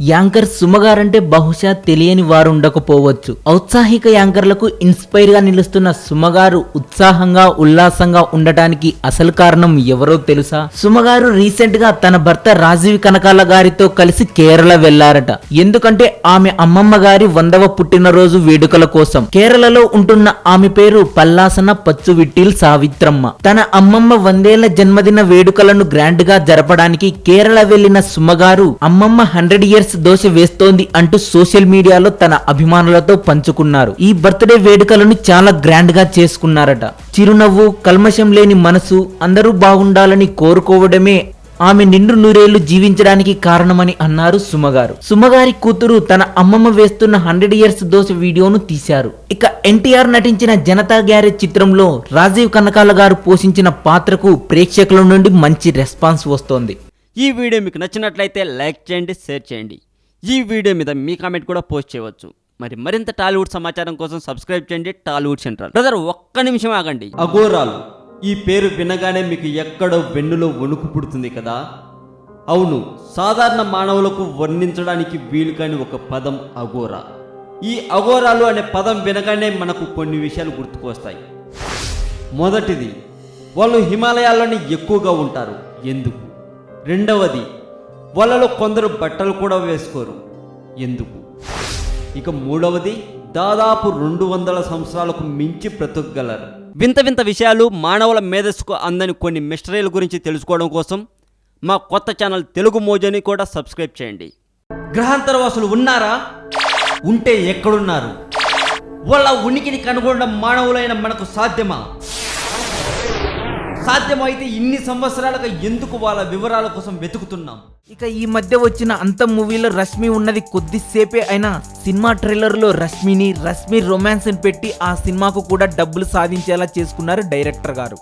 Anchor సుమగారంటే బహుశా తెలియని వారు ఉండకపోవచ్చు. ఔత్సాహిక యాంకర్లకు ఇన్స్పైర్ గా నిలుస్తున్న సుమగారు ఉత్సాహంగా ఉల్లాసంగా ఉండటానికి అసలు కారణం ఎవరో తెలుసా? సుమగారు రీసెంట్ గా తన భర్త రాజీవ్ కనకాల గారితో కలిసి కేరళ వెళ్లారట. ఎందుకంటే ఆమె అమ్మమ్మ గారి 100వ పుట్టినరోజు వేడుకల కోసం. కేరళలో ఉంటున్న ఆమె పేరు పల్లాసన పచ్చువిట్టిల్ సావిత్రమ్మ. తన అమ్మమ్మ 100ేళ్ల జన్మదిన వేడుకలను గ్రాండ్ గా జరపడానికి కేరళ వెళ్లిన సుమగారు అమ్మమ్మ 100 ఇయర్స్ దోశ వేస్తోంది అంటూ సోషల్ మీడియాలో తన అభిమానులతో పంచుకున్నారు. ఈ బర్త్డే వేడుకలను చాలా గ్రాండ్ గా చేసుకున్నారట. చిరునవ్వు, కల్మషం లేని మనసు, అందరూ బాగుండాలని కోరుకోవడమే ఆమె నిండు నూరేళ్లు జీవించడానికి కారణమని అన్నారు సుమగారు. సుమగారి కూతురు తన అమ్మమ్మ వేస్తున్న 100 ఇయర్స్ దోశ వీడియోను తీశారు. ఇక ఎన్టీఆర్ నటించిన జనతా గ్యారేజ్ చిత్రంలో రాజీవ్ కనకాల గారు పోషించిన పాత్రకు ప్రేక్షకుల నుండి మంచి రెస్పాన్స్ వస్తోంది. ఈ వీడియో మీకు నచ్చినట్లయితే లైక్ చేయండి, షేర్ చేయండి. ఈ వీడియో మీద మీ కామెంట్ కూడా పోస్ట్ చేయవచ్చు. మరింత టాలీవుడ్ సమాచారం కోసం సబ్స్క్రైబ్ చేయండి టాలీవుడ్ సెంట్రల్. బ్రదర్ ఒక్క నిమిషం ఆగండి. అఘోరాలు ఈ పేరు వినగానే మీకు ఎక్కడో వెన్నులో వణుకు పుడుతుంది కదా? అవును, సాధారణ మానవులకు వర్ణించడానికి వీలు కాని ఒక పదం అఘోరా. ఈ అఘోరాలు అనే పదం వినగానే మనకు కొన్ని విషయాలు గుర్తుకొస్తాయి. మొదటిది, వాళ్ళు హిమాలయాల్లోనే ఎక్కువగా ఉంటారు. ఎందుకు? రెండవది, వాళ్ళలో కొందరు బట్టలు కూడా వేసుకోరు. ఎందుకు? ఇక మూడవది, దాదాపు 200 సంవత్సరాలకు మించి బ్రతకగలరు. వింత వింత విషయాలు, మానవుల మేధస్సుకు అందని కొన్ని మిస్టరీల గురించి తెలుసుకోవడం కోసం మా కొత్త ఛానల్ తెలుగు మోజోని కూడా సబ్స్క్రైబ్ చేయండి. గ్రహాంతరవాసులు ఉన్నారా? ఉంటే ఎక్కడున్నారు? వాళ్ళ ఉనికిని కనుగొనడం మానవులైన మనకు సాధ్యమా? సాధ్యమైతే ఇన్ని సంవత్సరాలుగా ఎందుకు వాళ్ళ వివరాల కోసం వెతుకుతున్నాం? ఇక ఈ మధ్య వచ్చిన అంత మూవీలో రష్మి ఉన్నది కొద్దిసేపే అయినా సినిమా ట్రైలర్ లో రష్మి రొమాన్స్ అని పెట్టి ఆ సినిమాకు కూడా డబ్బులు సాధించేలా చేసుకున్నారు డైరెక్టర్ గారు.